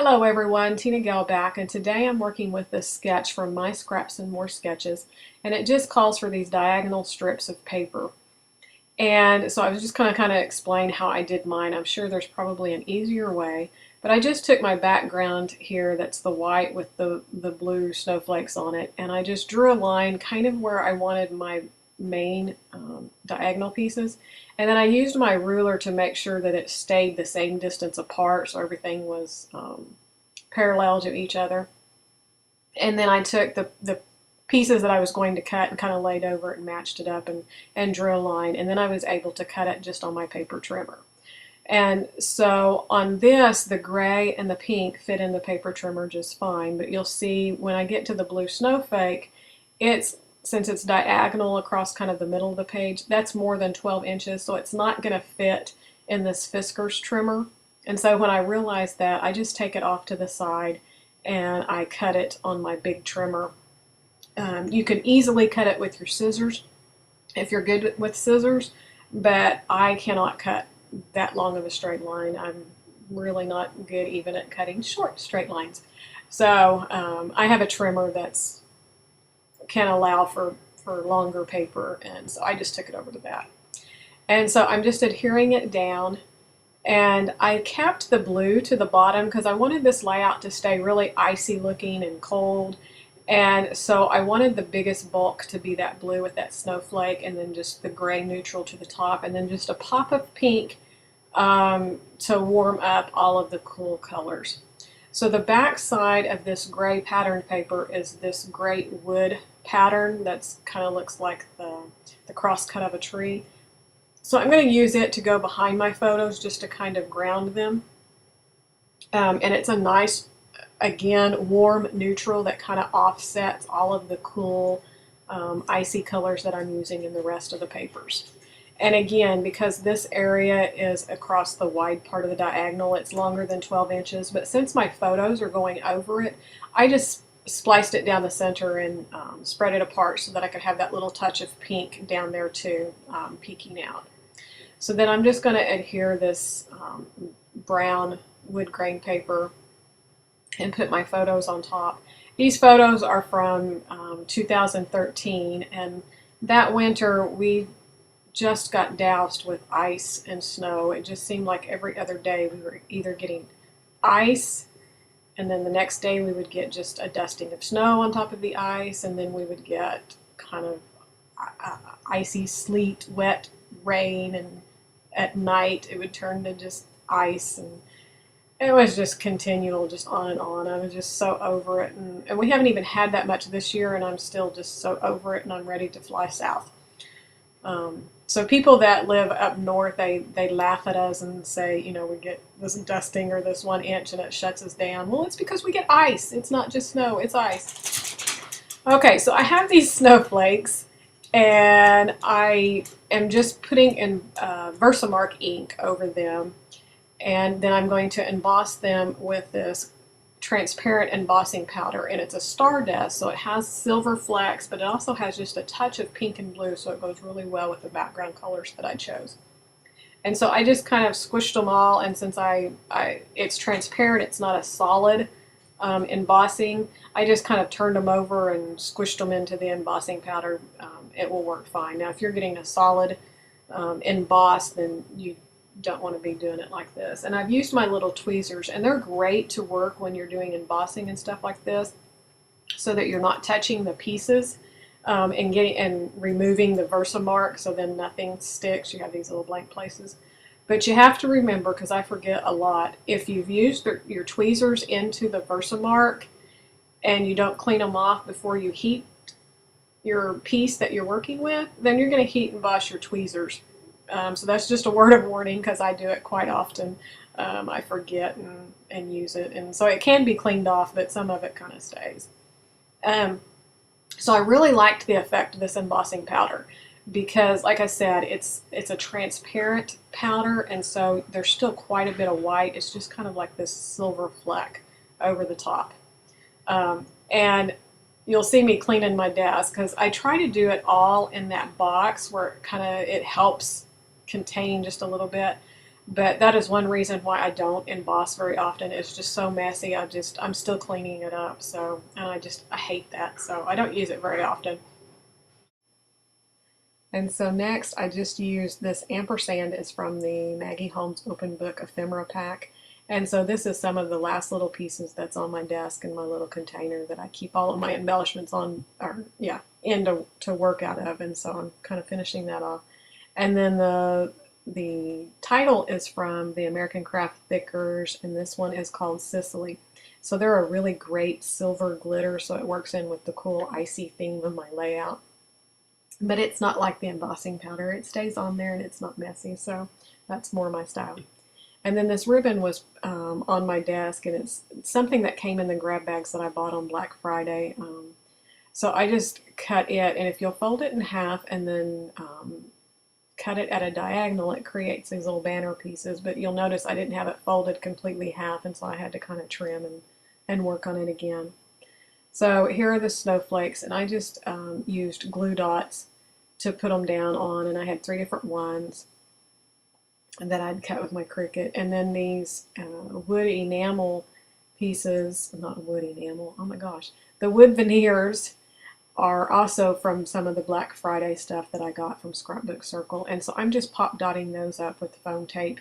Hello everyone, TinaGale back, and today I'm working with this sketch from My Scraps and More Sketches, and it just calls for these diagonal strips of paper. And so I was just going to kind of explain how I did mine. I'm sure there's probably an easier way, but I just took my background here that's the white with the blue snowflakes on it, and I just drew a line kind of where I wanted my main diagonal pieces, and then I used my ruler to make sure that it stayed the same distance apart so everything was parallel to each other. And then I took the pieces that I was going to cut and kind of laid over it and matched it up and drew a line, and then I was able to cut it just on my paper trimmer. And so on this, the gray and the pink fit in the paper trimmer just fine, but you'll see when I get to the blue snowflake, since it's diagonal across kind of the middle of the page, that's more than 12 inches, so it's not going to fit in this Fisker's trimmer. And so when I realized that, I just take it off to the side and I cut it on my big trimmer. You can easily cut it with your scissors if you're good with scissors, but I cannot cut that long of a straight line. I'm really not good even at cutting short straight lines. So I have a trimmer that's can allow for longer paper, and so I just took it over to that. And so I'm just adhering it down, and I kept the blue to the bottom because I wanted this layout to stay really icy looking and cold, and so I wanted the biggest bulk to be that blue with that snowflake, and then just the gray neutral to the top, and then just a pop of pink to warm up all of the cool colors. So the back side of this gray pattern paper is this great wood pattern that's kind of looks like the cross cut of a tree. So I'm going to use it to go behind my photos just to kind of ground them. And it's a nice, again, warm neutral that kind of offsets all of the cool icy colors that I'm using in the rest of the papers. And again, because this area is across the wide part of the diagonal, it's longer than 12 inches, but since my photos are going over it, I just spliced it down the center and spread it apart so that I could have that little touch of pink down there too, peeking out. So then I'm just going to adhere this brown wood grain paper and put my photos on top. These photos are from 2013, and that winter we just got doused with ice and snow. It just seemed like every other day we were either getting ice, and then the next day we would get just a dusting of snow on top of the ice, and then we would get kind of icy sleet, wet rain, and at night it would turn to just ice, and it was just continual, just on and on. I was just so over it, and we haven't even had that much this year, and I'm still just so over it, and I'm ready to fly south. So people that live up north, they laugh at us and say, you know, we get this dusting or this 1 inch and it shuts us down. Well, it's because we get ice. It's not just snow, it's ice. Okay, so I have these snowflakes, and I am just putting in Versamark ink over them, and then I'm going to emboss them with this transparent embossing powder, and it's a stardust, so it has silver flecks, but it also has just a touch of pink and blue, so it goes really well with the background colors that I chose. And so I just kind of squished them all, and since it's transparent, it's not a solid embossing, I just kind of turned them over and squished them into the embossing powder. It will work fine. Now if you're getting a solid emboss, then you don't want to be doing it like this. And I've used my little tweezers, and they're great to work when you're doing embossing and stuff like this, so that you're not touching the pieces and removing the Versamark, so then nothing sticks. You have these little blank places. But you have to remember, because I forget a lot, if you've used your tweezers into the Versamark and you don't clean them off before you heat your piece that you're working with, then you're going to heat emboss your tweezers. So that's just a word of warning, because I do it quite often. I forget and use it, and so it can be cleaned off, but some of it kind of stays. So I really liked the effect of this embossing powder because, like I said, it's a transparent powder, and so there's still quite a bit of white. It's just kind of like this silver fleck over the top. And you'll see me cleaning my desk because I try to do it all in that box where it helps contain just a little bit. But that is one reason why I don't emboss very often. It's just so messy. I'm still cleaning it up. So, and I hate that. So I don't use it very often. And so next I just used this ampersand. It's from the Maggie Holmes Open Book Ephemera Pack. And so this is some of the last little pieces that's on my desk in my little container that I keep all of my embellishments on, or yeah, in to work out of. And so I'm kind of finishing that off. And then the title is from the American Craft Thickers, and this one is called Cecily. So they're a really great silver glitter, so it works in with the cool icy theme of my layout. But it's not like the embossing powder. It stays on there and it's not messy, so that's more my style. And then this ribbon was on my desk, and it's something that came in the grab bags that I bought on Black Friday. So I just cut it, and if you'll fold it in half and then cut it at a diagonal, it creates these little banner pieces. But you'll notice I didn't have it folded completely half, and so I had to kind of trim and work on it again. So here are the snowflakes, and I just used glue dots to put them down on, and I had 3 different ones that I'd cut with my Cricut. And then these wood enamel pieces, not wood enamel, oh my gosh, the wood veneers are also from some of the Black Friday stuff that I got from Scrapbook Circle. And so I'm just pop dotting those up with foam tape.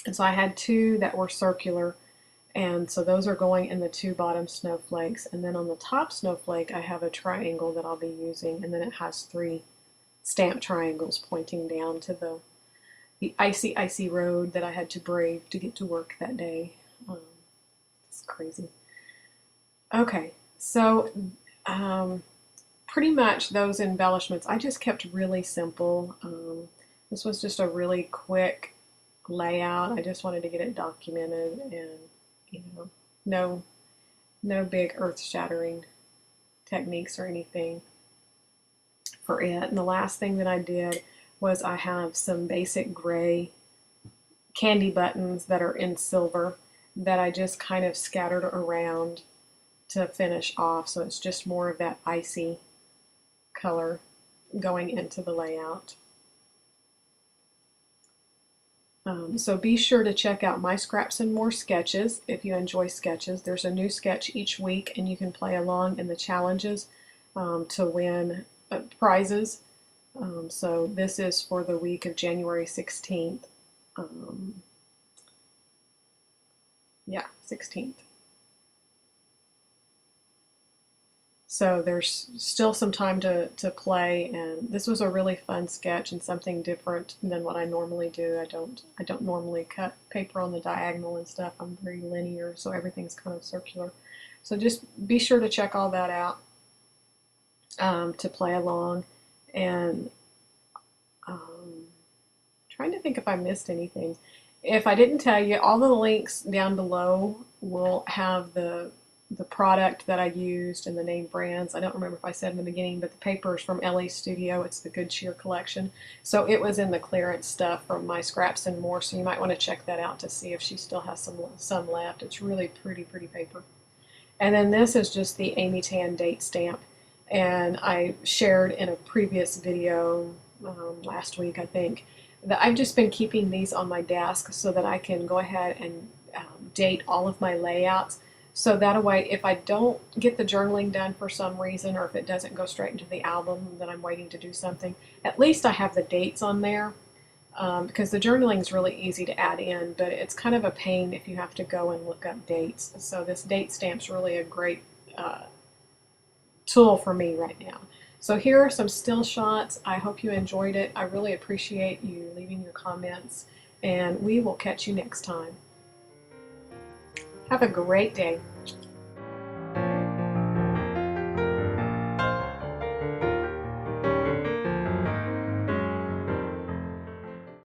And so I had 2 that were circular, and so those are going in the 2 bottom snowflakes. And then on the top snowflake I have a triangle that I'll be using, and then it has 3 stamped triangles pointing down to the icy road that I had to brave to get to work that day. It's crazy. Okay, so pretty much those embellishments I just kept really simple. This was just a really quick layout. I just wanted to get it documented, and you know, no big earth-shattering techniques or anything for it. And the last thing that I did was I have some basic gray candy buttons that are in silver that I just kind of scattered around to finish off, so it's just more of that icy color going into the layout. So be sure to check out My Scraps and More Sketches if you enjoy sketches. There's a new sketch each week, and you can play along in the challenges to win prizes. So this is for the week of January 16th. Yeah, 16th. So there's still some time to play, and this was a really fun sketch and something different than what I normally do. I don't normally cut paper on the diagonal and stuff. I'm very linear, so everything's kind of circular. So just be sure to check all that out to play along. And trying to think if I missed anything. If I didn't tell you, all the links down below will have the product that I used and the name brands. I don't remember if I said in the beginning, but the paper is from Elle Studio. It's the Good Cheer collection. So it was in the clearance stuff from My Scraps and More, so you might want to check that out to see if she still has some left. It's really pretty paper. And then this is just the Amy Tan date stamp, and I shared in a previous video last week, I think, that I've just been keeping these on my desk so that I can go ahead and date all of my layouts. So that way, if I don't get the journaling done for some reason, or if it doesn't go straight into the album that I'm waiting to do something, at least I have the dates on there, because the journaling is really easy to add in, but it's kind of a pain if you have to go and look up dates. So this date stamp's really a great tool for me right now. So here are some still shots. I hope you enjoyed it. I really appreciate you leaving your comments, and we will catch you next time. Have a great day.